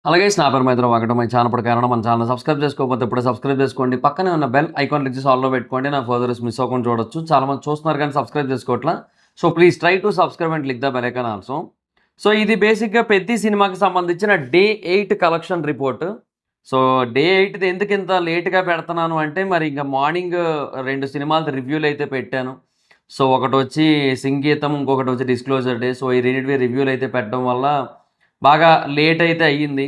అలాగే snapper మైత్రం వాగటం my channel కారణం మన ఛానల్ సబ్స్క్రైబ్ చేసుకోకపోతే ఇప్పుడే సబ్స్క్రైబ్ చేసుకోండి. పక్కనే ఉన్న బెల్ ఐకాన్ క్లిక్ చేసి ఆల్లో పెట్టుకోండి. నా ఫర్దర్స్ మిస్ అవ్వకుండా చూడొచ్చు. చాలా మంది చూస్తున్నారు కానీ సబ్స్క్రైబ్ చేసుకోవట్లా. So please try to subscribe and click the bell icon also. So ఇది బేసిక్గా పెద్ది సినిమాకి సంబంధించిన day 8 collection report. So day 8ది ఎందుకు ఇంత లేట్గా పెడుతున్నాను అంటే మరి ఇంకా మార్నింగ్ 2 సినిమాలు రివ్యూలు అయితే పెట్టాను. సో ఒకటి వచ్చి సింగీతం, ఇంకొకటి వచ్చి డిస్క్లోజర్ డే. సో ఈ రెండింటివి రివ్యూలు అయితే పెట్టడం వల్ల బాగా లేట్ అయితే అయ్యింది.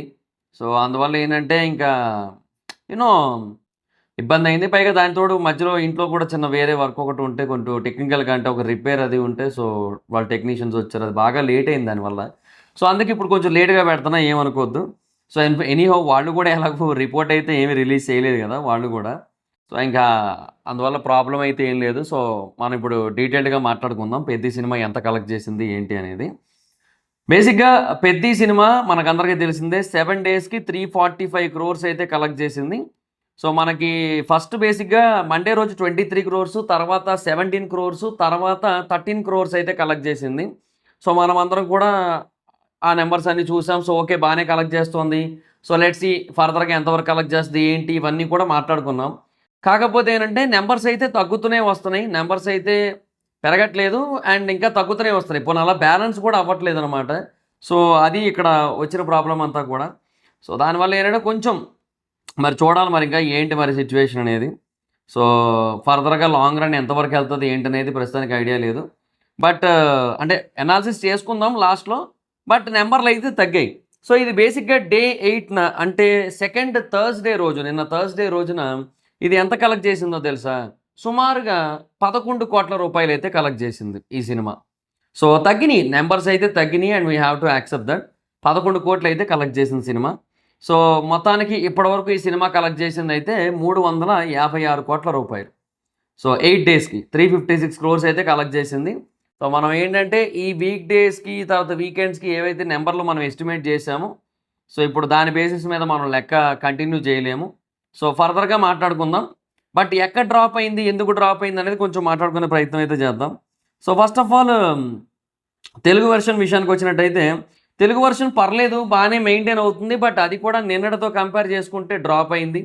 సో అందువల్ల ఏంటంటే ఇంకా యూనో ఇబ్బంది అయింది. పైగా దాని తోడు మధ్యలో ఇంట్లో కూడా చిన్న వేరే వర్క్ ఒకటి ఉంటే కొంచెం టెక్నికల్గా అంటే ఒక రిపేర్ అది ఉంటే సో వాళ్ళు టెక్నీషియన్స్ వచ్చారు. అది బాగా లేట్ అయింది దానివల్ల. సో అందుకే ఇప్పుడు కొంచెం లేట్గా పెడుతున్నా, ఏమనుకోవద్దు. సో ఎనీహౌ వాళ్ళు కూడా ఎలాగో రిపోర్ట్ అయితే ఏమీ రిలీజ్ చేయలేదు కదా వాళ్ళు కూడా. సో ఇంకా అందువల్ల ప్రాబ్లం అయితే ఏం లేదు. సో మనం ఇప్పుడు డీటెయిల్డ్గా మాట్లాడుకుందాం పెద్ద సినిమా ఎంత కలెక్ట్ చేసింది ఏంటి అనేది. బేసిక్గా పెద్ద సినిమా మనకందరికీ తెలిసిందే 7 డేస్కి 345 crores అయితే కలెక్ట్ చేసింది. సో మనకి ఫస్ట్ బేసిక్గా మండే రోజు 23 crores, తర్వాత 17 crores, తర్వాత 13 crores అయితే కలెక్ట్ చేసింది. సో మనం అందరం కూడా ఆ నెంబర్స్ అన్ని చూసాం. సో ఓకే, బాగానే కలెక్ట్ చేస్తుంది. సో లెట్స్ సీ ఫర్దర్గా ఎంతవరకు కలెక్ట్ చేస్తుంది ఏంటి ఇవన్నీ కూడా మాట్లాడుకున్నాం. కాకపోతే ఏంటంటే నెంబర్స్ అయితే తగ్గుతూనే వస్తున్నాయి, నెంబర్స్ అయితే పెరగట్లేదు అండ్ ఇంకా తగ్గుతూనే వస్తున్నాయి. ఇప్పుడు అలా బ్యాలెన్స్ కూడా అవ్వట్లేదు అనమాట. సో అది ఇక్కడ వచ్చిన ప్రాబ్లం అంతా కూడా. సో దానివల్ల ఏంటంటే కొంచెం మరి చూడాలి మరి ఇంకా ఏంటి మరి సిచ్యువేషన్ అనేది. సో ఫర్దర్గా లాంగ్ రన్ ఎంతవరకు వెళ్తుంది ఏంటి అనేది ప్రస్తుతానికి ఐడియా లేదు. బట్ అంటే అనాలిసిస్ చేసుకుందాం లాస్ట్లో. బట్ నెంబర్లు అయితే తగ్గాయి. సో ఇది బేసిక్గా డే 8న అంటే సెకండ్ థర్స్డే రోజు, నిన్న థర్స్డే రోజున ఇది ఎంత కలెక్ట్ చేసిందో తెలుసా? సుమారుగా 11 కోట్ల రూపాయలు అయితే కలెక్ట్ చేసింది ఈ సినిమా. సో తగ్గినాయి, నెంబర్స్ అయితే తగ్గినాయి and we have to accept that. 11 కోట్లు అయితే కలెక్ట్ చేసింది సినిమా. సో మొత్తానికి ఇప్పటివరకు ఈ సినిమా కలెక్ట్ చేసింది అయితే 356 కోట్ల రూపాయలు. సో 8 డేస్కి 356 crores అయితే కలెక్ట్ చేసింది. సో మనం ఏంటంటే ఈ వీక్ డేస్కి తర్వాత వీకెండ్స్కి ఏవైతే నెంబర్లు మనం ఎస్టిమేట్ చేసామో సో ఇప్పుడు దాని బేసిస్ మీద మనం లెక్క కంటిన్యూ చేయలేము. సో ఫర్దర్గా మాట్లాడుకుందాం. బట్ ఎక్కడ డ్రాప్ అయింది, ఎందుకు డ్రాప్ అయింది అనేది కొంచెం మాట్లాడుకునే ప్రయత్నం అయితే చేద్దాం. So first of all Telugu version విషయానికి వచ్చినట్టయితే తెలుగు వెర్షన్ పర్లేదు, బాగానే మెయింటైన్ అవుతుంది. బట్ అది కూడా నిన్నటితో కంపేర్ చేసుకుంటే డ్రాప్ అయింది.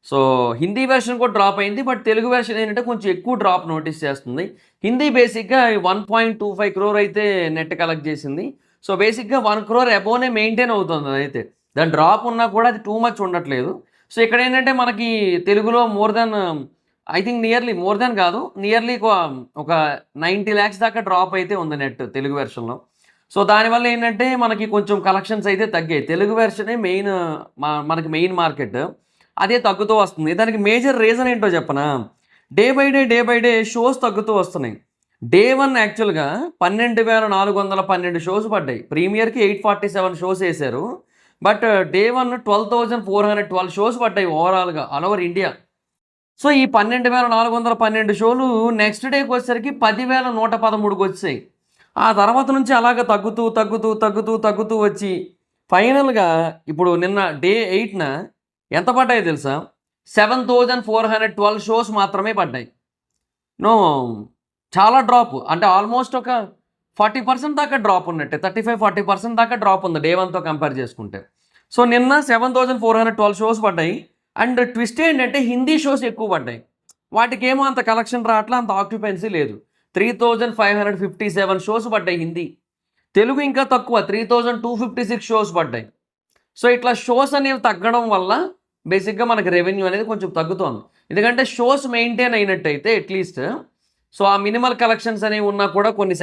సో హిందీ వెర్షన్ కూడా డ్రాప్ అయింది. బట్ తెలుగు వెర్షన్ ఏంటంటే కొంచెం ఎక్కువ డ్రాప్ నోటీస్ చేస్తుంది. హిందీ బేసిక్గా 1.25 crore అయితే నెట్ కలెక్ట్ చేసింది. సో బేసిక్గా 1 crore అబోనే మెయింటైన్ అవుతుంది. అదైతే దాని డ్రాప్ ఉన్నా కూడా అది టూ మచ్ ఉండట్లేదు. సో ఇక్కడ ఏంటంటే మనకి తెలుగులో more than I think nearly ఒక 90 lakhs దాకా డ్రాప్ అయితే ఉంది నెట్ తెలుగు వెర్షన్లో. సో దానివల్ల ఏంటంటే మనకి కొంచెం కలెక్షన్స్ అయితే తగ్గాయి. తెలుగు వెర్షనే మెయిన్, మనకి మెయిన్ మార్కెట్ అదే తగ్గుతూ వస్తుంది. దానికి మేజర్ రీజన్ ఏంటో చెప్పనా? డే బై డే షోస్ తగ్గుతూ వస్తున్నాయి. డే 1 యాక్చువల్గా 12,412 షోస్ పడ్డాయి. ప్రీమియర్కి 847 షోస్ వేశారు. బట్ డే 1 12,412 షోస్ పడ్డాయి ఓవరాల్గా ఆల్ ఓవర్ ఇండియా. సో ఈ 12,412 షోలు నెక్స్ట్ డేకి వచ్చేసరికి 10,113కి వచ్చాయి. ఆ తర్వాత నుంచి అలాగ తగ్గుతూ వచ్చి ఫైనల్గా ఇప్పుడు నిన్న డే 8న ఎంత పడ్డాయో తెలుసా? 7,412 షోస్ మాత్రమే పడ్డాయి. నో, చాలా డ్రాప్. అంటే ఆల్మోస్ట్ ఒక 40% దాకా డ్రాప్ ఉన్నట్టే, 35-40% దాకా డ్రాప్ ఉంది డే 1తో కంపేర్ చేసుకుంటే. సో నిన్న 7,412 షోస్ పడ్డాయి. అండ్ ట్విస్ట్ ఏంటంటే హిందీ షోస్ ఎక్కువ పడ్డాయి. వాటికేమో అంత కలెక్షన్ రావట్లా, అంత ఆక్యుపెన్సీ లేదు. 3,557 షోస్ పడ్డాయి హిందీ. తెలుగు ఇంకా తక్కువ, 3,256 షోస్ పడ్డాయి. సో ఇట్లా షోస్ అనేవి తగ్గడం వల్ల బేసిక్గా మనకి రెవెన్యూ అనేది కొంచెం తగ్గుతోంది. ఎందుకంటే షోస్ మెయింటైన్ అయినట్టయితే అట్లీస్ట్ సో ఆ మినిమల్ కలెక్షన్స్ అనేవి ఉన్నా కూడా కొన్ని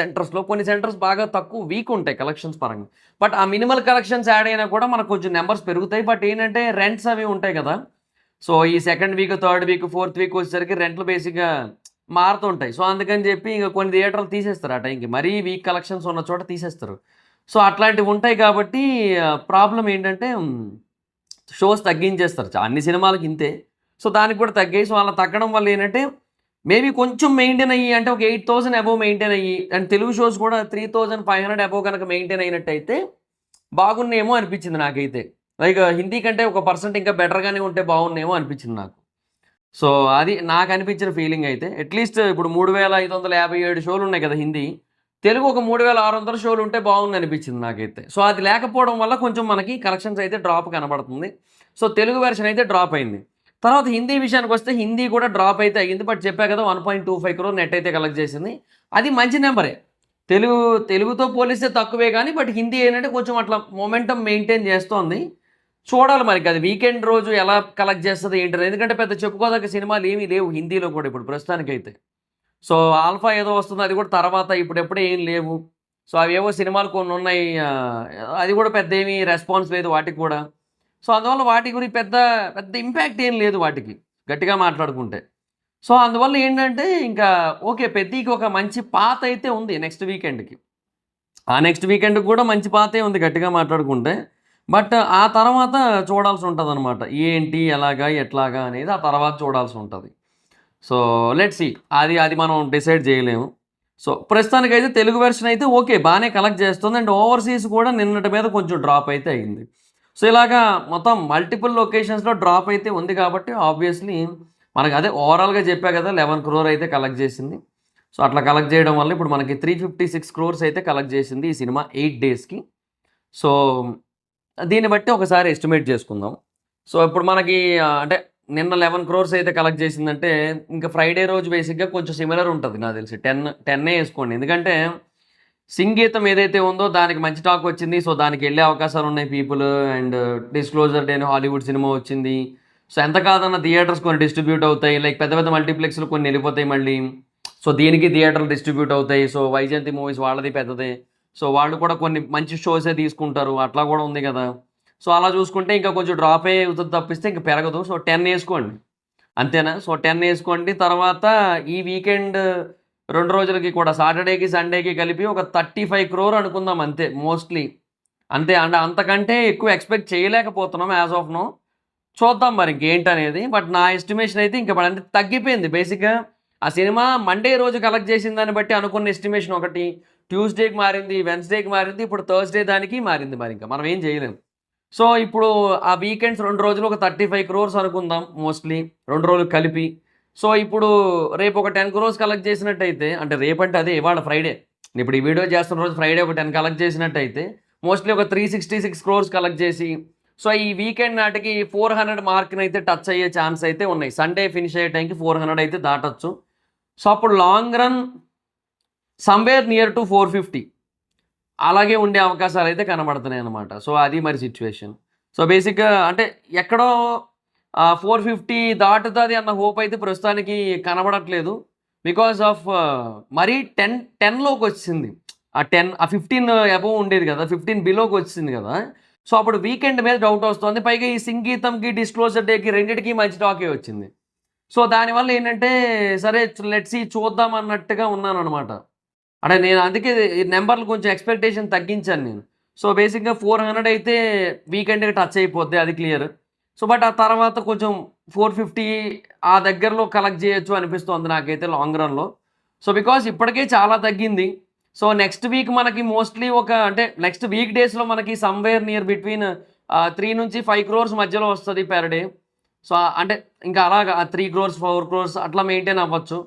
సెంటర్స్ బాగా తక్కువ వీక్ ఉంటాయి కలెక్షన్స్ పరంగా. బట్ ఆ మినిమల్ కలెక్షన్స్ యాడ్ అయినా కూడా మనకు కొంచెం నెంబర్స్ పెరుగుతాయి. బట్ ఏంటంటే రెంట్స్ అవి ఉంటాయి కదా. సో ఈ second week, third week, fourth week వచ్చేసరికి రెంట్లు బేసిక్గా మారుతుంటాయి. సో అందుకని చెప్పి ఇంకా కొన్ని థియేటర్లు తీసేస్తారు ఆ టైంకి, మరీ వీక్ కలెక్షన్స్ ఉన్న చోట తీసేస్తారు. సో అట్లాంటివి ఉంటాయి కాబట్టి ప్రాబ్లం ఏంటంటే షోస్ తగ్గించేస్తారు. అన్ని సినిమాలకి ఇంతే. సో దానికి కూడా తగ్గాయి. సో అలా తగ్గడం వల్ల ఏంటంటే మేబీ కొంచెం మెయింటైన్ అయ్యి అంటే ఒక 8,000 అబోవ్ మెయింటైన్ అయ్యి అండ్ తెలుగు షోస్ కూడా 3,500 అబోవ్ కనుక మెయింటైన్ అయినట్టయితే బాగున్నేమో అనిపించింది నాకైతే. లైక్ హిందీ కంటే ఒక పర్సెంట్ ఇంకా బెటర్గానే ఉంటే బాగున్నేమో అనిపించింది నాకు. సో అది నాకు అనిపించిన ఫీలింగ్ అయితే. అట్లీస్ట్ ఇప్పుడు 3,557 షోలు ఉన్నాయి కదా హిందీ. తెలుగు ఒక 3600 షోలు ఉంటే బాగుంది అనిపించింది నాకైతే. సో అది లేకపోవడం వల్ల కొంచెం మనకి కలెక్షన్స్ అయితే డ్రాప్ కనబడుతుంది. సో తెలుగు వెర్షన్ అయితే డ్రాప్ అయింది. తర్వాత హిందీ విషయానికొస్తే హిందీ కూడా డ్రాప్ అయితే అయ్యింది. బట్ చెప్పా కదా 1.25 క్రోర్ నెట్ అయితే కలెక్ట్ చేసింది. అది మంచి నెంబరే. తెలుగుతో పోలిస్తే తక్కువే గానీ బట్ హిందీ ఏంటంటే కొంచెం అట్లా మొమెంటం మెయింటైన్ చేస్తోంది. చూడాలి మరి అది వీకెండ్ రోజు ఎలా కలెక్ట్ చేస్తది ఏంటని. ఎందుకంటే పెద్ద చెప్పుకోదగ్గ సినిమాలు ఏమీ లేవు హిందీలో కూడా ఇప్పుడు ప్రస్తుతానికైతే. సో ఆల్ఫా ఏదో వస్తుంది అది కూడా తర్వాత ఇప్పుడెప్పుడే ఏం లేవు. సో అవేవో సినిమాలు కొన్ని ఉన్నాయి. అది కూడా పెద్ద ఏమీ రెస్పాన్స్ లేదు వాటికి కూడా. సో అందువల్ల వాటి గురించి పెద్ద పెద్ద ఇంపాక్ట్ ఏం లేదు వాటికి గట్టిగా మాట్లాడుకుంటే. సో అందువల్ల ఏంటంటే ఇంకా ఓకే పెద్దకి ఒక మంచి పాత అయితే ఉంది నెక్స్ట్ వీకెండ్కి. ఆ నెక్స్ట్ వీకెండ్కి కూడా మంచి పాతే ఉంది గట్టిగా మాట్లాడుకుంటే. బట్ ఆ తర్వాత చూడాల్సి ఉంటుంది అనమాట. ఏంటి ఎలాగా ఎట్లాగా అనేది ఆ తర్వాత చూడాల్సి ఉంటుంది. సో లెట్స్ సీ అది మనం డిసైడ్ చేయలేము. సో ప్రస్తుతానికైతే తెలుగు వెర్షన్ అయితే ఓకే బాగానే కలెక్ట్ చేస్తుంది. అండ్ ఓవర్సీస్ కూడా నిన్నటి మీద కొంచెం డ్రాప్ అయితే అయింది. సో ఇలాగా మొత్తం మల్టిపుల్ లొకేషన్స్లో డ్రాప్ అయితే ఉంది కాబట్టి ఆబ్వియస్లీ మనకు అదే ఓవరాల్గా చెప్పా కదా 11 క్రోర్ అయితే కలెక్ట్ చేసింది. సో అట్లా కలెక్ట్ చేయడం వల్ల ఇప్పుడు మనకి 356 క్రోర్స్ అయితే కలెక్ట్ చేసింది ఈ సినిమా 8 డేస్కి. సో దీన్ని బట్టి ఒకసారి ఎస్టిమేట్ చేసుకుందాం. సో ఇప్పుడు మనకి అంటే నిన్న 11 క్రోర్స్ అయితే కలెక్ట్ చేసిందంటే ఇంకా ఫ్రైడే రోజు బేసిక్గా కొంచెం సిమిలర్ ఉంటుంది నాకు తెలిసి 10 వేసుకోండి. ఎందుకంటే సింగీతం ఏదైతే ఉందో దానికి మంచి టాక్ వచ్చింది. సో దానికి వెళ్ళే అవకాశాలు ఉన్నాయి పీపుల్. అండ్ డిస్క్లోజర్ డే అని హాలీవుడ్ సినిమా వచ్చింది. సో ఎంత కాదన్న థియేటర్స్ కొన్ని డిస్ట్రిబ్యూట్ అవుతాయి. లైక్ పెద్ద పెద్ద మల్టీప్లెక్స్లు కొన్ని వెళ్ళిపోతాయి మళ్ళీ. సో దీనికి థియేటర్లు డిస్ట్రిబ్యూట్ అవుతాయి. సో వైజయంతి మూవీస్ వాళ్ళది పెద్దదే. సో వాళ్ళు కూడా కొన్ని మంచి షోసే తీసుకుంటారు. అట్లా కూడా ఉంది కదా. సో అలా చూసుకుంటే ఇంకా కొంచెం డ్రాప్ అయ్యే అవుతుంది తప్పిస్తే ఇంకా పెరగదు. సో 10 వేసుకోండి అంతేనా. సో 10 వేసుకోండి. తర్వాత ఈ వీకెండ్ 2 రోజులకి కూడా సాటర్డేకి సండేకి కలిపి ఒక 35 క్రోర్ అనుకుందాం అంతే మోస్ట్లీ. అంతే అంటే అంతకంటే ఎక్కువ ఎక్స్పెక్ట్ చేయలేకపోతున్నాం యాజ్ ఆఫ్ నో. చూద్దాం మరి ఇంకేంటనేది. బట్ నా ఎస్టిమేషన్ అయితే ఇంకా అంటే తగ్గిపోయింది బేసిక్గా. ఆ సినిమా మండే రోజు కలెక్ట్ చేసిన దాన్ని బట్టి అనుకున్న ఎస్టిమేషన్ ఒకటి, ట్యూస్డేకి మారింది, వెన్స్డేకి మారింది, ఇప్పుడు థర్స్డే దానికి మారింది. మరి ఇంకా మనం ఏం చేయలేము. సో ఇప్పుడు ఆ వీకెండ్స్ 2 రోజులు ఒక 35 క్రోర్స్ అనుకుందాం మోస్ట్లీ 2 రోజులు కలిపి. సో ఇప్పుడు రేపు ఒక 10 క్రోర్స్ కలెక్ట్ చేసినట్టయితే అంటే రేపంటే అదే ఇవాళ ఫ్రైడే, ఇప్పుడు ఈ వీడియో చేస్తున్న రోజు ఫ్రైడే ఒక 10 కలెక్ట్ చేసినట్టయితే మోస్ట్లీ ఒక 366 క్రోర్స్ కలెక్ట్ చేసి సో ఈ వీకెండ్ నాటికి 400 మార్క్ని అయితే టచ్ అయ్యే ఛాన్స్ అయితే ఉన్నాయి. సండే ఫినిష్ అయ్యే టైంకి 400 అయితే దాటచ్చు. సో అప్పుడు long run somewhere near to 450 అలాగే ఉండే అవకాశాలు అయితే కనబడుతున్నాయి అన్నమాట. సో అది మరి సిచ్యువేషన్. సో బేసిక్గా అంటే ఎక్కడో 450 దాటుతుంది అన్న హోప్ అయితే ప్రస్తుతానికి కనబడట్లేదు. బికాస్ ఆఫ్ మరీ 10లోకి వచ్చింది. ఆ 15 అబోవ్ ఉండేది కదా, 15 బిలోకి వచ్చింది కదా. సో అప్పుడు వీకెండ్ మీద డౌట్ వస్తుంది. పైగా ఈ సంగీతంకి డిస్క్లోజర్ డేకి రెండింటికి మంచి టాకే వచ్చింది. సో దానివల్ల ఏంటంటే సరే లెట్స్ సీ చూద్దాం అన్నట్టుగా ఉన్నాను అనమాట. అంటే నేను అందుకే నెంబర్లు కొంచెం ఎక్స్పెక్టేషన్ తగ్గించాను నేను. సో బేసిక్గా 400 అయితే వీకెండ్కి టచ్ అయిపోద్ది అది క్లియర్. సో బట్ ఆ తర్వాత కొంచెం 450 ఆ దగ్గరలో కలెక్ట్ చేయొచ్చు అనిపిస్తుంది నాకైతే లాంగ్ రన్లో. సో బికాస్ ఇప్పటికే చాలా తగ్గింది. సో నెక్స్ట్ వీక్ మనకి మోస్ట్లీ అంటే నెక్స్ట్ వీక్ డేస్లో మనకి సమ్వేర్ నియర్ బిట్వీన్ 3 నుంచి 5 క్రోర్స్ మధ్యలో వస్తుంది పర్ డే. సో అంటే ఇంకా అలాగా 3 క్రోర్స్ 4 క్రోర్స్ అట్లా మెయింటైన్ అవ్వచ్చు.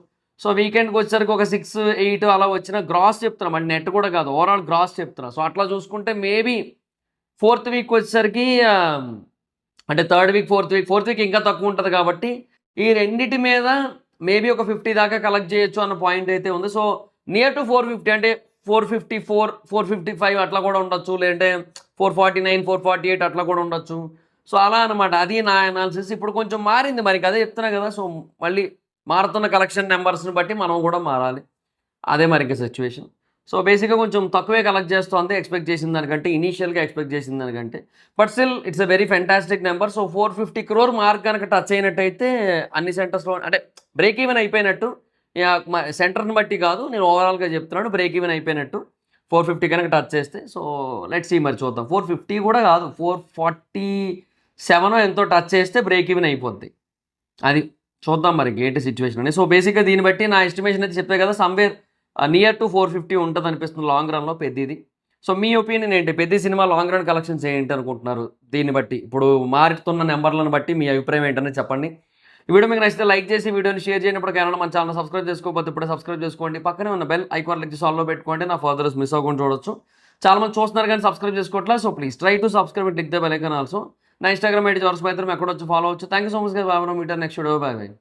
సో వీకెండ్కి వచ్చేసరికి ఒక 6, 8 అలా వచ్చిన గ్రాస్ చెప్తున్నాం అంటే నెట్ కూడా కాదు ఓవరాల్ గ్రాస్ చెప్తున్నా. సో అట్లా చూసుకుంటే మేబీ 4th వీక్ వచ్చేసరికి అంటే 3rd వీక్ 4th వీక్ ఇంకా తక్కువ ఉంటుంది కాబట్టి ఈ రెండింటి మీద మేబీ ఒక 50 దాకా కలెక్ట్ చేయొచ్చు అన్న పాయింట్ అయితే ఉంది. సో నియర్ టు 450 అంటే 454, 455 అట్లా కూడా ఉండొచ్చు. లేదంటే 449, 448 అట్లా కూడా ఉండొచ్చు. సో అలా అనమాట. అది నా అనాలిసిస్. ఇప్పుడు కొంచెం మారింది మరి అదే చెప్తున్నా కదా. సో మళ్ళీ మారుతున్న కలెక్షన్ నెంబర్స్ని బట్టి మనం కూడా మారాలి. అదే మరి ఇంకా సిచ్యువేషన్. సో బేసిక్గా కొంచెం తక్కువే కలెక్ట్ చేస్తుంది ఎక్స్పెక్ట్ చేసిన దానికంటే, ఇనీషియల్గా ఎక్స్పెక్ట్ చేసిన దానికంటే. But still it's a very fantastic number. So 450 crore mark కనుక టచ్ అయినట్టయితే అన్ని సెంటర్స్లో అంటే బ్రేక్ ఈవెన్ అయిపోయినట్టు. సెంటర్ని బట్టి కాదు నేను ఓవరాల్గా చెప్తున్నాను, బ్రేక్ ఈవెన్ అయిపోయినట్టు 450 కనుక టచ్ చేస్తే. సో లెట్స్ సీ మరి చూద్దాం. 450 కూడా కాదు 447 ఎంతో టచ్ చేస్తే బ్రేక్ ఈవెన్ అయిపోద్ది. అది చూద్దాం మరి ఏంటి సిచ్యువేషన్ అని. సో బేసిక్గా దీన్ని బట్టి నా ఎస్టిమేషన్ అయితే చెప్పే కదా సమ్వేర్ నియర్ టు 450 ఉంటుంది అనిపిస్తుంది లాంగ్ రన్లో పెద్దది. సో మీ ఒపీనియన్ ఏంటి? పెద్ద సినిమా లాంగ్ రన్ కలెక్షన్స్ ఏంటి అనుకుంటున్నారు? దీన్ని బట్టి ఇప్పుడు మారుతున్న నెంబర్లను బట్టి మీ అభిప్రాయం ఏంటనే చెప్పండి. ఈ వీడియో మీకు నచ్చితే లైక్ చేసి వీడియోని షేర్ చేయనప్పుడు కేవలం మన ఛానల్ సబ్స్క్రైబ్ చేసుకోకపోతే ఇప్పుడే సబ్స్క్రైబ్ చేసుకోండి. పక్కనే ఉన్న బెల్ ఐకాన్ క్లిక్ చేసి ఆల్లో పెట్టుకోండి. నా ఫర్దర్స్ మిస్ అవ్వకుండా చూడొచ్చు. చాలా మంది చూస్తున్నారు కానీ సబ్స్క్రైబ్ చేసుకోవట్లేదు. So please try to subscribe and click the bell icon also. నా ఇన్స్టాగ్రామ్ ఐడి జోర్స్ మైత్రం ఎక్కడ వచ్చి ఫాలో అవచ్చు. Thank you so much guys. Bye. మీటర్ నెక్స్ట్ వీడియో. Bye by.